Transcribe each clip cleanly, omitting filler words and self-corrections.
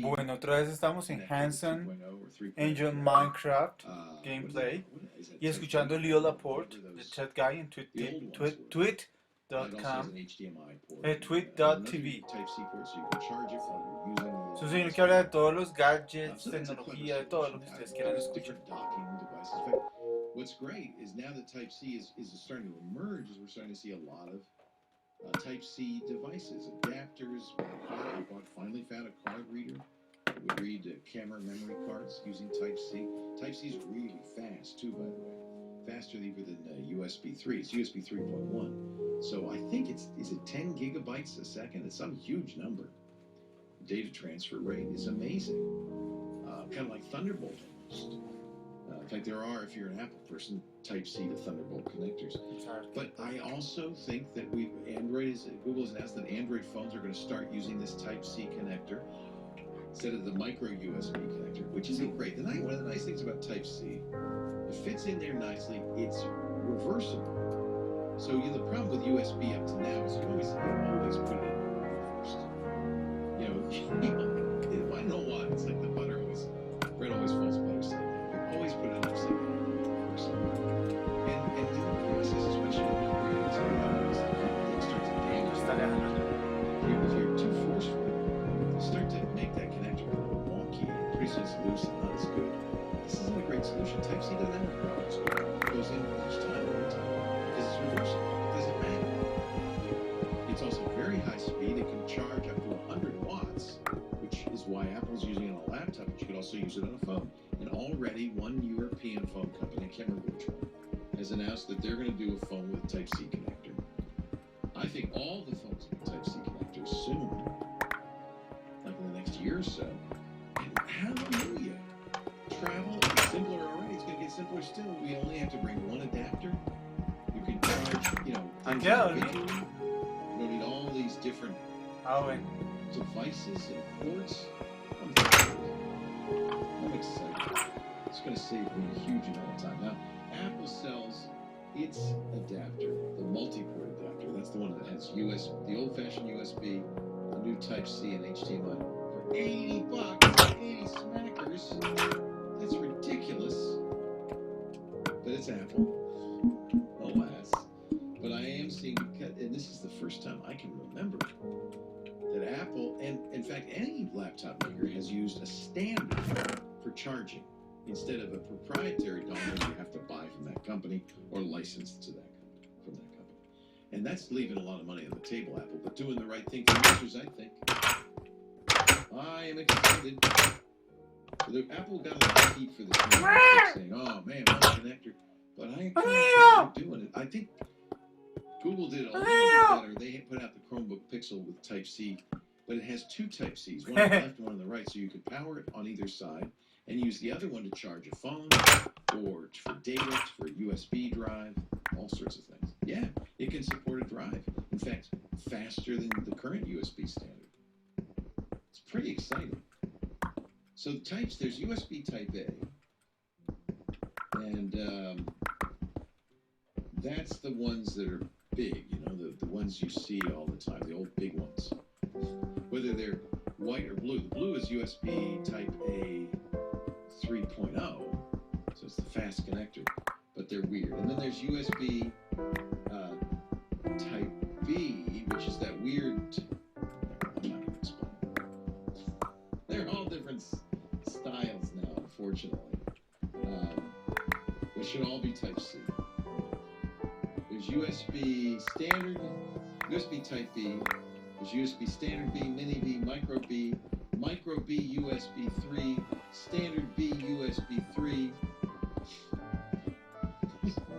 Bueno, otra vez estamos en Hanson Angel Minecraft gameplay y escuchando Leo Laporte, the Ted Guy en tweet.com, tweet.tv. Es un señor que habla de todos los gadgets, tecnología, de todo lo que ustedes quieran escuchar. What's great is now that Type-C is starting to emerge, is we're starting to see a lot of Type-C devices, adapters. I finally found a card reader that would read camera memory cards using Type-C. Type-C is really fast too, by the way, faster even than USB 3. It's USB 3.1. So I think is it 10 gigabytes a second? It's some huge number. Data transfer rate is amazing, kind of like Thunderbolt almost. In fact, there are, if you're an Apple person, Type-C to Thunderbolt connectors. But I also think that Google has announced that Android phones are going to start using this Type-C connector instead of the micro USB connector, which is great. One of the nice things about Type-C, it fits in there nicely. It's reversible. So the problem with USB up to now is you always put it in first. I don't know why. It's like the bread always falls butter side. Always put it upside down first. And in the process, especially when you're creating things start to damage. If you're too forceful, you start to make that connector a little wonky, and pretty soon it's loose and not as good. This isn't a great solution. Type-C doesn't have a problem. It goes in each time, every time, because it's reversible. It doesn't matter. It's also very high speed. It can charge up to 100 watts, which is why Apple's using it on a laptop, but you could also use it on a phone. And already one European phone company, I can't remember which one, has announced that they're going to do a phone with Type-C connector. I think all the phones will have Type-C connectors soon, like in the next year or so. And hallelujah! Travel is simpler already. It's going to get simpler still. We only have to bring one adapter. You can charge, you don't need all these different devices and ports. I'm excited. It's going to save me a huge amount of time. Now, Apple sells its adapter, the multi-port adapter. That's the one that has the old-fashioned USB, the new Type-C and HDMI for $80, 80 smackers. That's ridiculous. But it's Apple, alas. But I am seeing, and this is the first time I can remember that Apple, and in fact any laptop maker, has used a standard for charging instead of a proprietary dongle you have to buy from that company or license to that from that company. And that's leaving a lot of money on the table, Apple, but doing the right thing for users, I think. I am excited. So Apple got a lot of heat for this saying, oh man, one connector. But I ain't doing it. I think Google did a little bit better. They put out the Chromebook Pixel with Type-C, but it has two Type-Cs, one on the left and one on the right, so you could power it on either side and use the other one to charge a phone or for data, for a USB drive, all sorts of things. Yeah, it can support a drive. In fact, faster than the current USB standard. It's pretty exciting. So there's USB Type A, and that's the ones that are big, the ones you see all the time, the old big ones. Whether they're white or blue. The blue is USB Type A 3.0, so it's the fast connector, but they're weird. And then there's USB Type B, which is that weird, I'm not going to explain. They're all different styles now, unfortunately. They should all be Type-C. There's USB standard, USB Type B, there's USB standard B, mini B, micro B, USB 3, standard B, USB 3.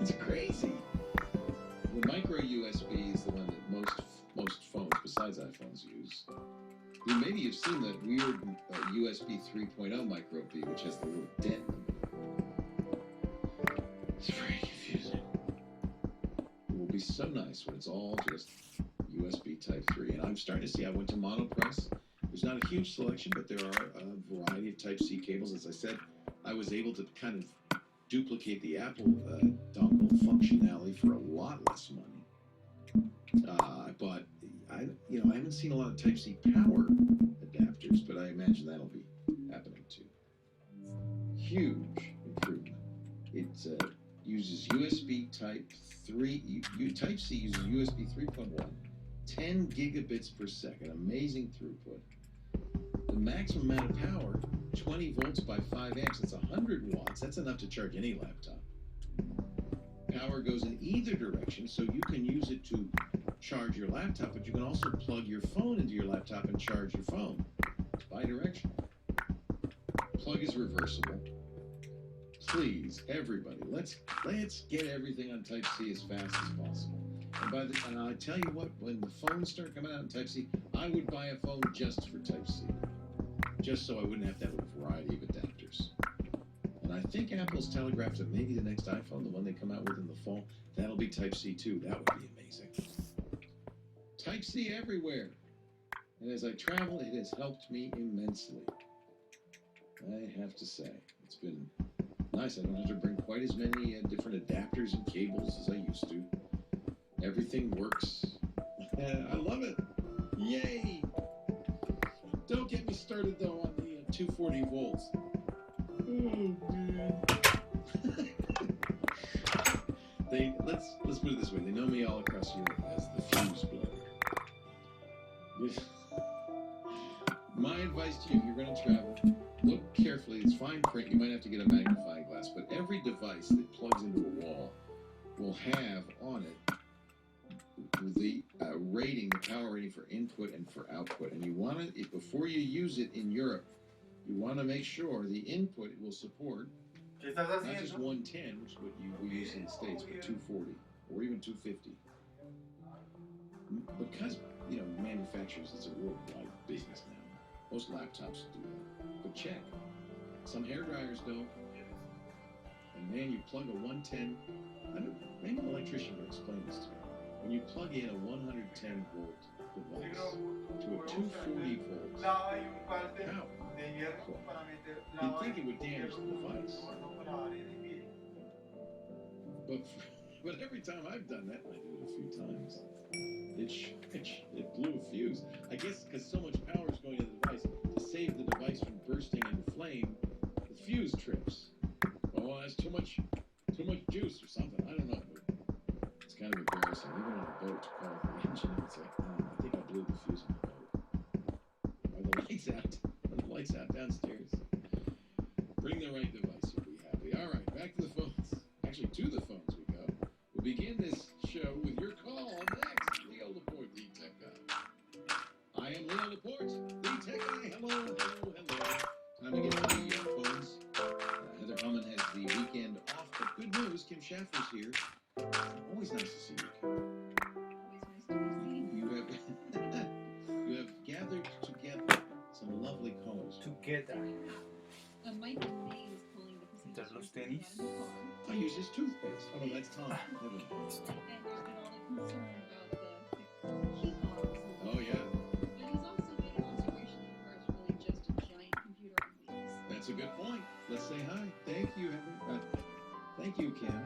It's crazy. The micro USB is the one that most phones, besides iPhones, use. Maybe you've seen that weird USB 3.0 micro B, which has the little dent. It's very confusing. It will be so nice when it's all just USB Type 3. And I'm starting to see, I went to Monoprice. There's not a huge selection, but there are a variety of Type-C cables. As I said, I was able to kind of duplicate the Apple dongle functionality for a lot less money. But I haven't seen a lot of Type-C power huge improvement. It uses USB Type 3. Type-C uses USB 3.1, 10 gigabits per second, amazing throughput. The maximum amount of power, 20 volts by 5 amps. That's 100 watts. That's enough to charge any laptop. Power goes in either direction, so you can use it to charge your laptop, but you can also plug your phone into your laptop and charge your phone. It's bidirectional. Plug is reversible. Please, everybody, let's get everything on Type-C as fast as possible. And I tell you what, when the phones start coming out in Type-C, I would buy a phone just for Type-C, just so I wouldn't have to have a variety of adapters. And I think Apple's telegraphed that maybe the next iPhone, the one they come out with in the fall, that'll be Type-C too. That would be amazing. Type-C everywhere. And as I travel, it has helped me immensely. I have to say, it's been nice. I don't have to bring quite as many different adapters and cables as I used to. Everything works. I love it. Yay! Don't get me started though on the 240 volts. Let's put it this way. They know me all across Europe as the fuse blower. My advice to you, if you're going to travel, look carefully. It's fine print. You might have to get a magnifying glass, but every device that plugs into a wall will have on it the rating, the power rating for input and for output. And you want to, before you use it in Europe, you want to make sure the input will support not just 110, which is what you use in the States, but 240 or even 250. Because, manufacturers, it's a worldwide business now. Most laptops do that. But check. Some hair dryers don't. And man, you plug a 110. Maybe an electrician will explain this to me. When you plug in a 110 volt device to a 240 volt power plug, you'd think it would damage the device. But every time I've done that, and I do it a few times, it blew a fuse. I guess because so much power is going to the device, to save the device from bursting into flame, the fuse trips. Oh, that's too much juice or something. I don't know. But it's kind of embarrassing. Even on a boat, to call the engine and say, I think I blew the fuse on the boat. Are the lights out? Are the lights out downstairs? Bring the right device, you'll be happy. All right, back to the phones. Actually, to the phones we go. We'll begin this show with your call next. Leo Laporte, the Tech Guy. I am Leo Laporte, the Tech Guy. Hello. Time to get to the phones. Heather Hummon has the weekend off, but good news, Kim Schaffer's here. Always nice to see you, Kim. You have gathered together some lovely callers. Together. Mike May is calling because he Entre los just tenis. got a new car. I use his toothpaste. Oh, no, that's Tom. Never mind. And there's been all the concern about the key fobs. Oh, yeah. But he's also made an observation that cars are really just a giant computer on wheels. That's a good point. Let's say hi. Thank you, Heather. Thank you, Kim.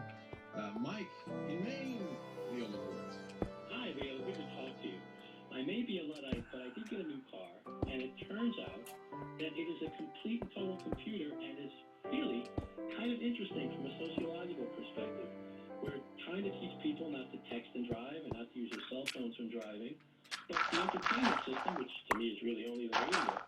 Mike in Maine. Leo Laporte. Hi, Leo. Good to talk to you. I may be a Luddite, but I did get a new car, and it turns out that it is a complete and total computer and is really kind of interesting from a sociological perspective. We're trying to teach people not to text and drive and not to use their cell phones when driving. But the entertainment system, which to me is really only the radio,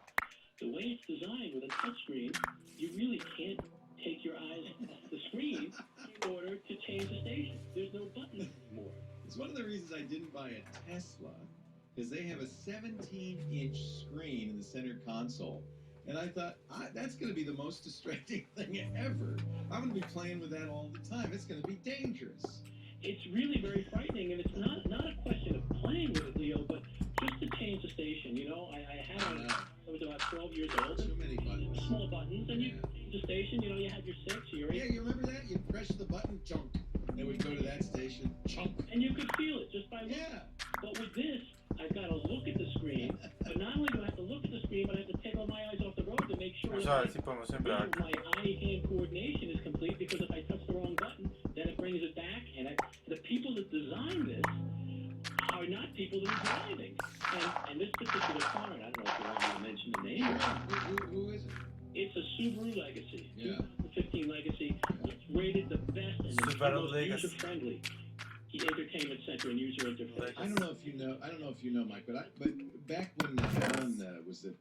the way it's designed with a touchscreen, you really can't take your eyes off the screen in order to change the station. There's no button anymore. It's one of the reasons I didn't buy a Tesla, because they have a 17-inch screen in the center console. And I thought, that's going to be the most distracting thing ever. I'm going to be playing with that all the time. It's going to be dangerous. It's really very frightening, and it's not a question of playing with it, Leo, but just to change the station. I was about 12 years old. Too many buttons. Small buttons, and you change the station. You had your 6 or your 8. Yeah, you remember that? You'd press the button, chunk. Then we'd go to that station, chunk. And you could feel it just by looking. Yeah. But with this, I've got to look at the screen. But not only do I have to look at the screen, but I have to take all my eyes off the road to make sure that Si podemos sembrar. my eye-hand coordination is complete, because if I touch the wrong button, then it brings it back. And the people that design this are not people that are driving. And this particular car, and I don't know if you want me to mention the name. Who is it? It's a Subaru Legacy. Yeah. the the most legacy. user-friendly entertainment center and user interface. I don't know if you know, Mike, but back when John was the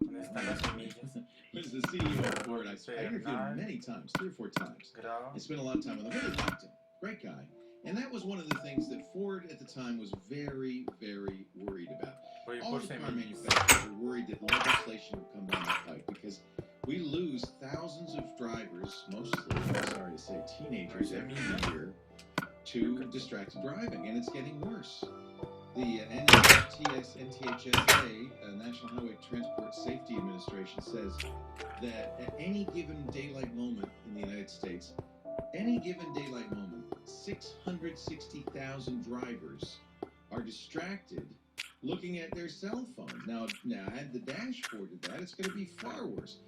CEO of Ford, I interviewed him many times, 3 or 4 times. I spent a lot of time with him. Really liked him. Great guy. And that was one of the things that Ford at the time was very, very worried about. All the car manufacturers were worried that legislation would come down the pipe because we lose thousands of drivers, mostly, I'm sorry to say, teenagers every year, to distracted driving, and it's getting worse. The NHTSA, National Highway Transport Safety Administration, says that at any given daylight moment in the United States, any given daylight moment, 660,000 drivers are distracted looking at their cell phones. Now add the dashboard to that, it's going to be far worse.